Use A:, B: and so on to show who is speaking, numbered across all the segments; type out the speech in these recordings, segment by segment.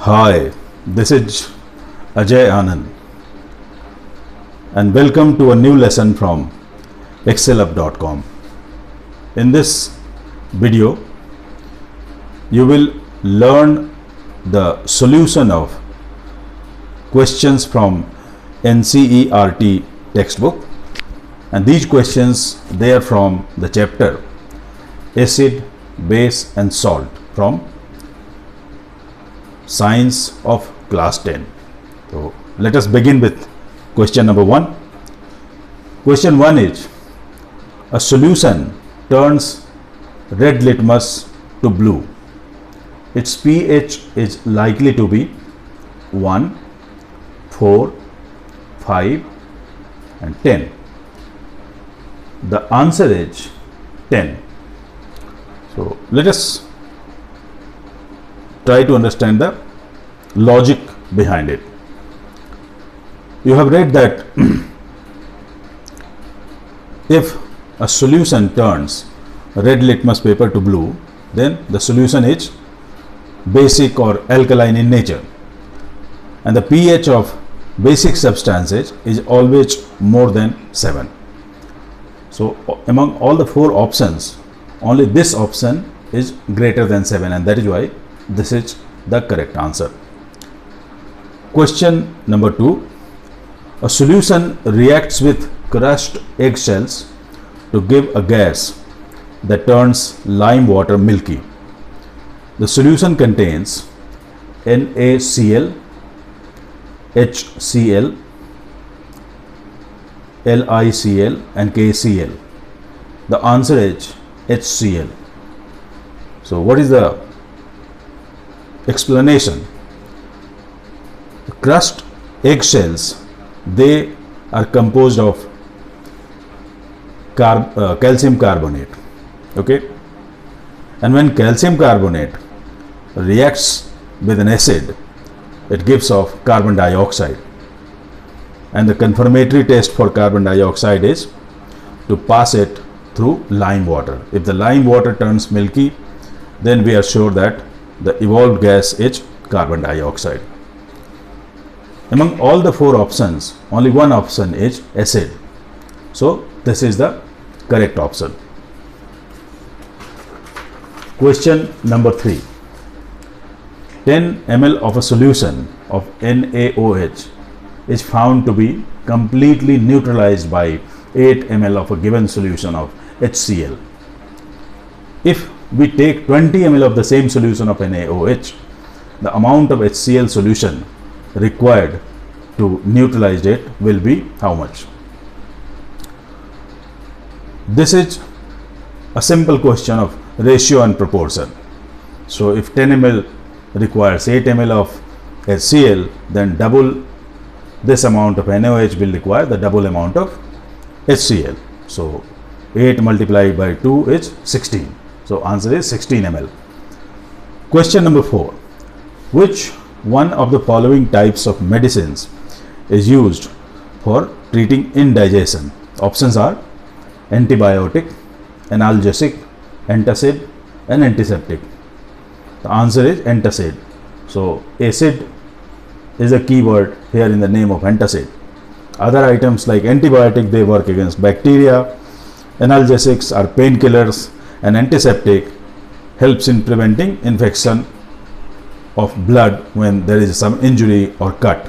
A: Hi, this is Ajay Anand and welcome to a new lesson from excelup.com. In this video, you will learn the solution of questions from NCERT textbook, and these questions they are from the chapter Acid, Base and Salt from Science of class 10. So let us begin with question number 1. Question 1 is, a solution turns red litmus to blue. Its pH is likely to be 1, 4, 5 and 10. The answer is 10. So let us try to understand the logic behind it. You have read that if a solution turns red litmus paper to blue, then the solution is basic or alkaline in nature, and the pH of basic substances is always more than 7. So among all the 4 options, only this option is greater than 7, and that is why this is the correct answer. Question number 2. A solution reacts with crushed eggshells to give a gas that turns lime water milky. The solution contains NaCl, HCl, LiCl and KCl. The answer is HCl. So what is the explanation? The crushed eggshells, they are composed of calcium carbonate, okay, and when calcium carbonate reacts with an acid, it gives off carbon dioxide, and the confirmatory test for carbon dioxide is to pass it through lime water. If the lime water turns milky, then we are sure that the evolved gas is carbon dioxide. Among all the 4 options, only one option is acid. So this is the correct option. Question number 3. 10 ml of a solution of NaOH is found to be completely neutralized by 8 ml of a given solution of HCl. If we take 20 ml of the same solution of NaOH, the amount of HCl solution required to neutralize it will be how much? This is a simple question of ratio and proportion. So if 10 ml requires 8 ml of HCl, then double this amount of NaOH will require the double amount of HCl. So 8 multiplied by 2 is 16. So answer is 16 ml. Question number 4. Which one of the following types of medicines is used for treating indigestion? Options are antibiotic, analgesic, antacid and antiseptic. The answer is antacid. So acid is a keyword here in the name of antacid. Other items like antibiotic, they work against bacteria, analgesics are painkillers, and antiseptic helps in preventing infection of blood when there is some injury or cut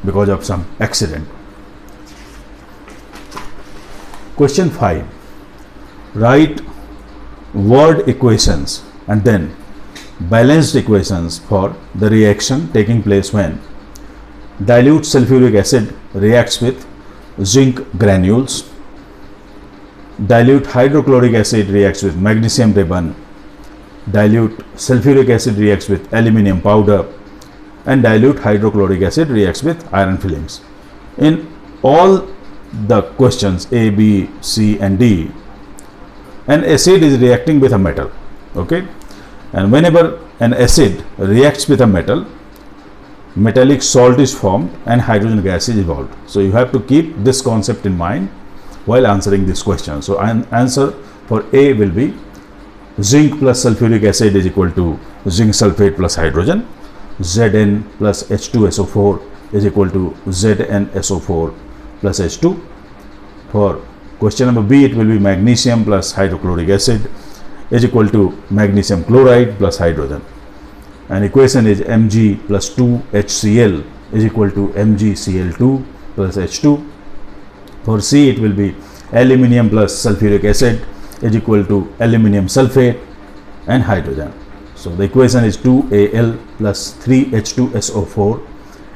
A: because of some accident. Question 5. Write word equations and then balanced equations for the reaction taking place when dilute sulfuric acid reacts with zinc granules, dilute hydrochloric acid reacts with magnesium ribbon, dilute sulfuric acid reacts with aluminium powder, and dilute hydrochloric acid reacts with iron filings. In all the questions A, B, C and D, an acid is reacting with a metal, okay, and whenever an acid reacts with a metal, metallic salt is formed and hydrogen gas is evolved. So you have to keep this concept in mind while answering this question. So an answer for A will be zinc plus sulfuric acid is equal to zinc sulfate plus hydrogen. Zn plus H2SO4 is equal to ZnSO4 plus H2. For question number B, it will be magnesium plus hydrochloric acid is equal to magnesium chloride plus hydrogen. And equation is Mg plus 2HCl is equal to MgCl2 plus H2. For C, it will be aluminium plus sulfuric acid is equal to aluminium sulfate and hydrogen. So the equation is 2Al plus 3H2SO4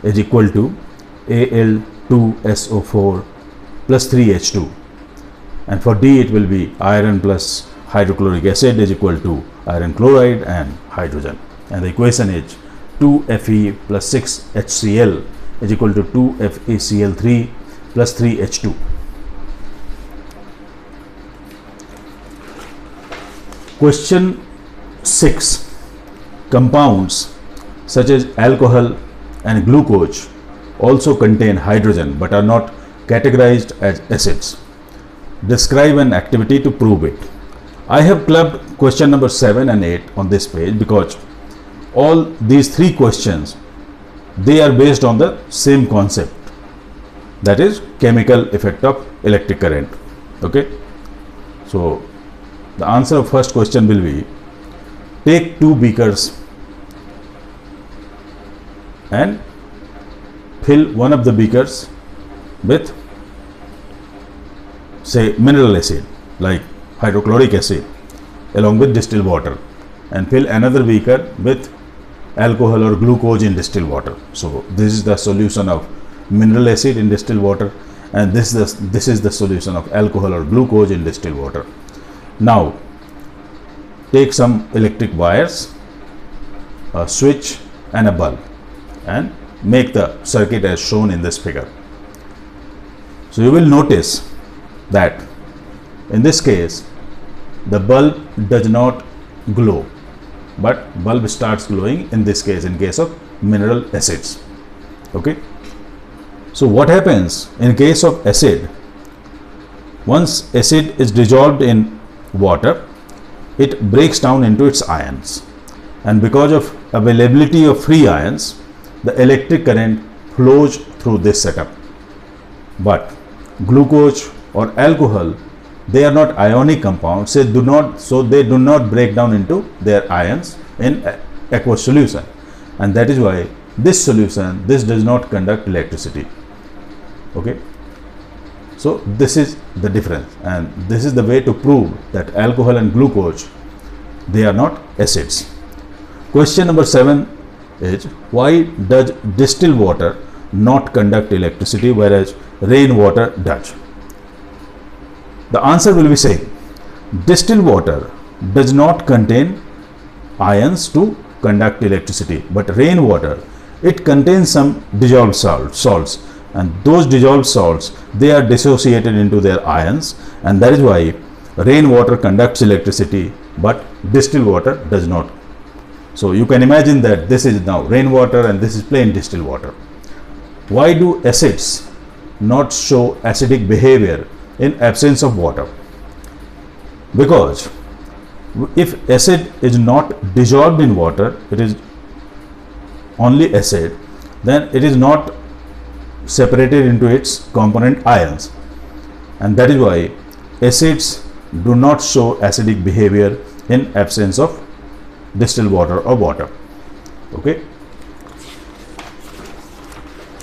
A: is equal to Al2SO4 plus 3H2. And for D, it will be iron plus hydrochloric acid is equal to iron chloride and hydrogen. And the equation is 2Fe plus 6HCl is equal to 2FeCl3 plus 3H2. Question 6. Compounds such as alcohol and glucose also contain hydrogen but are not categorized as acids. Describe an activity to prove it. I have clubbed question number 7 and 8 on this page because all these three questions, they are based on the same concept, that is chemical effect of electric current. Okay, so the answer of first question will be, take two beakers and fill one of the beakers with, say, mineral acid like hydrochloric acid along with distilled water, and fill another beaker with alcohol or glucose in distilled water. So this is the solution of mineral acid in distilled water, and this is the solution of alcohol or glucose in distilled water. Now take some electric wires, a switch and a bulb, and make the circuit as shown in this figure. So you will notice that in this case the bulb does not glow, but bulb starts glowing in this case, in case of mineral acids. Okay, so what happens in case of acid? Once acid is dissolved in water, it breaks down into its ions, and because of availability of free ions, the electric current flows through this setup. But glucose or alcohol, they are not ionic compounds, so they do not break down into their ions in aqueous solution, and that is why this solution, this does not conduct electricity. Okay, so this is the difference, and this is the way to prove that alcohol and glucose, they are not acids. Question number 7 is, why does distilled water not conduct electricity whereas rainwater does? The answer will be same. Distilled water does not contain ions to conduct electricity, but rainwater, it contains some dissolved salts, and those dissolved salts, they are dissociated into their ions, and that is why rainwater conducts electricity but distilled water does not. So you can imagine that this is now rainwater and this is plain distilled water. Why do acids not show acidic behavior in absence of water? Because if acid is not dissolved in water, it is only acid, then it is not separated into its component ions, and that is why acids do not show acidic behavior in absence of distilled water or water. Okay.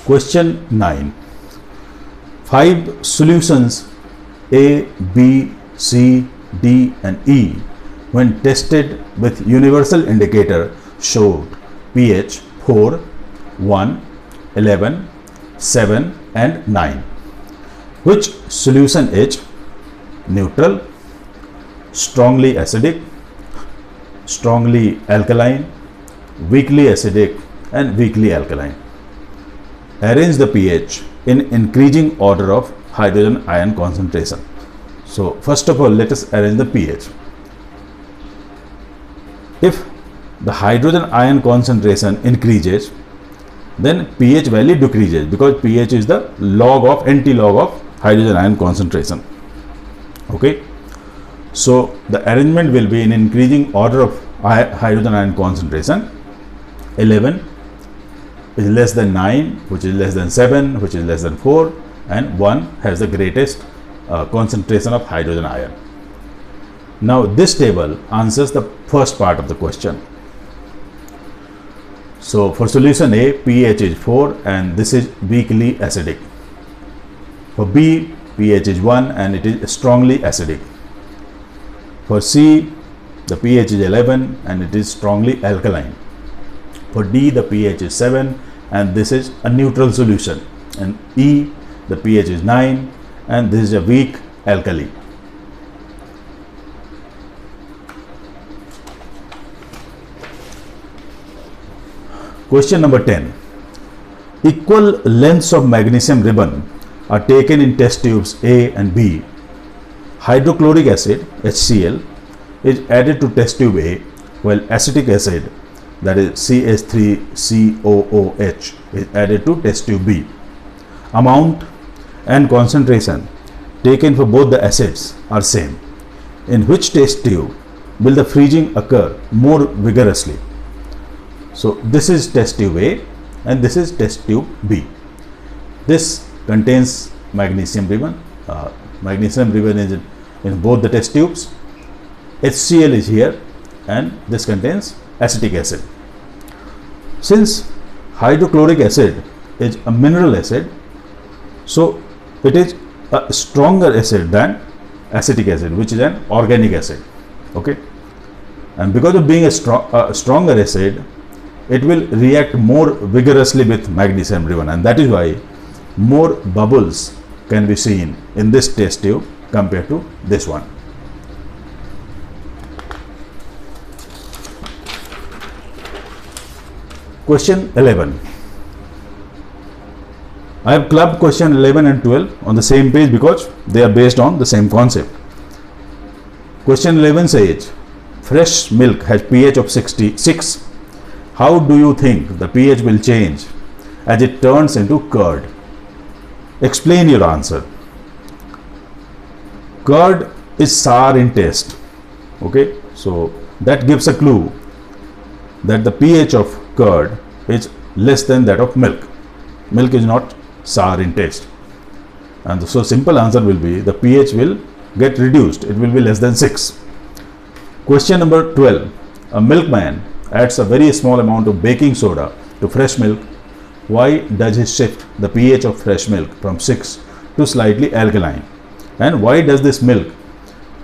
A: Question 9. 5 solutions A, B, C, D and E, when tested with universal indicator, showed pH 4, 1, 11, 7 and 9. Which solution is neutral, strongly acidic, strongly alkaline, weakly acidic and weakly alkaline? Arrange the pH in increasing order of hydrogen ion concentration. So first of all, let us arrange the pH. If the hydrogen ion concentration increases, then pH value decreases, because pH is the anti-log of hydrogen ion concentration. Okay, so the arrangement will be in increasing order of hydrogen ion concentration: 11, is less than 9, which is less than 7, which is less than 4, and 1 has the greatest concentration of hydrogen ion. Now this table answers the first part of the question. So for solution A, pH is 4 and this is weakly acidic. For B, pH is 1 and it is strongly acidic. For C, the pH is 11 and it is strongly alkaline. For D, the pH is 7 and this is a neutral solution. And E, the pH is 9 and this is a weak alkali. Question number 10. Equal lengths of magnesium ribbon are taken in test tubes A and B. Hydrochloric acid HCl is added to test tube A while acetic acid, that is CH3COOH, is added to test tube B. Amount and concentration taken for both the acids are same. In which test tube will the freezing occur more vigorously? So this is test tube A and this is test tube B. This contains magnesium ribbon. Magnesium ribbon is in both the test tubes. HCl is here and this contains acetic acid. Since hydrochloric acid is a mineral acid, so it is a stronger acid than acetic acid, which is an organic acid. Okay, and because of being a stronger acid, it will react more vigorously with magnesium ribbon, and that is why more bubbles can be seen in this test tube compared to this one. Question 11. I have clubbed question 11 and 12 on the same page because they are based on the same concept. Question 11 says, fresh milk has pH of 66. How do you think the pH will change as it turns into curd? Explain your answer. Curd is sour in taste. Okay, so that gives a clue that the pH of curd is less than that of milk. Milk is not sour in taste, and so simple answer will be the pH will get reduced. It will be less than 6. Question number 12. A milkman adds a very small amount of baking soda to fresh milk. Why does he shift the pH of fresh milk from 6 to slightly alkaline? And why does this milk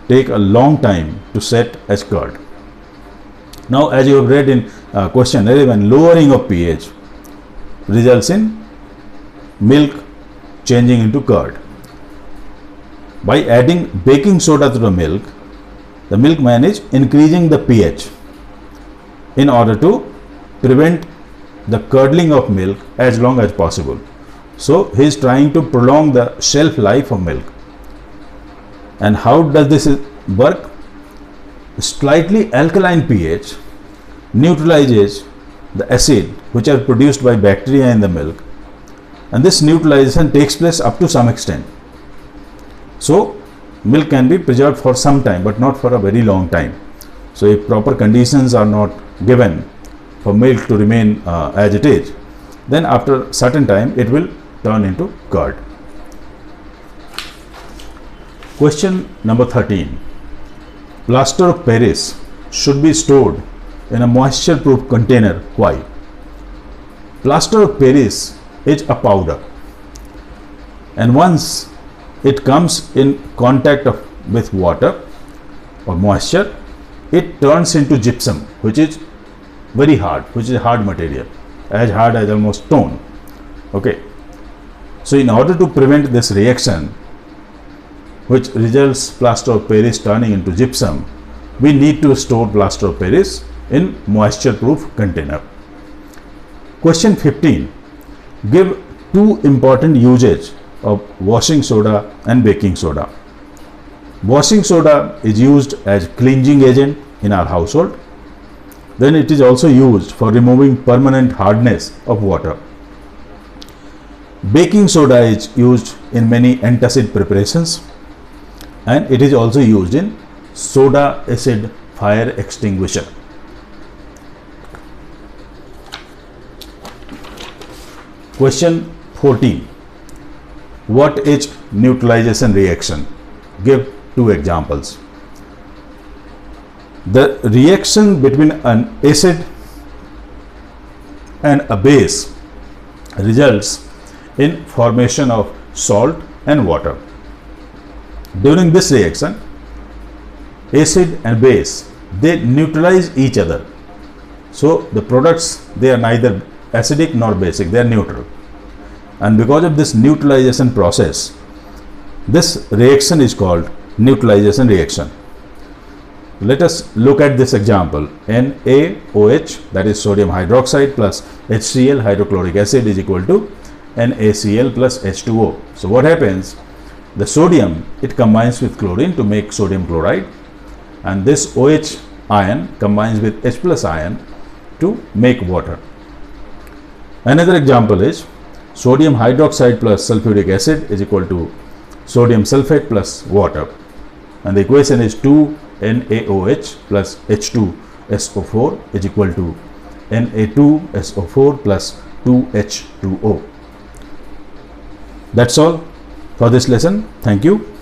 A: take a long time to set as curd? Now, as you have read in question 11, lowering of pH results in milk changing into curd. By adding baking soda to the milkman is increasing the pH in order to prevent the curdling of milk as long as possible. So he is trying to prolong the shelf life of milk. And how does this work? Slightly alkaline pH neutralizes the acid which are produced by bacteria in the milk, and this neutralization takes place up to some extent. So milk can be preserved for some time but not for a very long time. So if proper conditions are not given for milk to remain as it is, then after certain time it will turn into curd. Question number 13. Plaster of Paris should be stored in a moisture proof container. Why? Plaster of Paris is a powder, and once it comes in contact with water or moisture, it turns into gypsum, which is very hard, which is a hard material, as hard as almost stone. Okay, so in order to prevent this reaction, which results plaster of Paris turning into gypsum, we need to store plaster of Paris in moisture proof container. Question 15. Give two important usages of washing soda and baking soda. Washing soda is used as cleansing agent in our household. Then it is also used for removing permanent hardness of water. Baking soda is used in many antacid preparations, and it is also used in soda acid fire extinguisher. Question 14. What is neutralization reaction? Give two examples. The reaction between an acid and a base results in formation of salt and water. During this reaction, acid and base, they neutralize each other. So the products, they are neither acidic nor basic, they are neutral. And because of this neutralization process, this reaction is called neutralization reaction. Let us look at this example. NaOH, that is sodium hydroxide, plus HCl, hydrochloric acid, is equal to NaCl plus H2O. So what happens? The sodium, it combines with chlorine to make sodium chloride, and this OH ion combines with H plus ion to make water. Another example is sodium hydroxide plus sulfuric acid is equal to sodium sulfate plus water, and the equation is 2NaOH plus H2SO4 is equal to Na2SO4 plus 2H2O. That's all for this lesson. Thank you.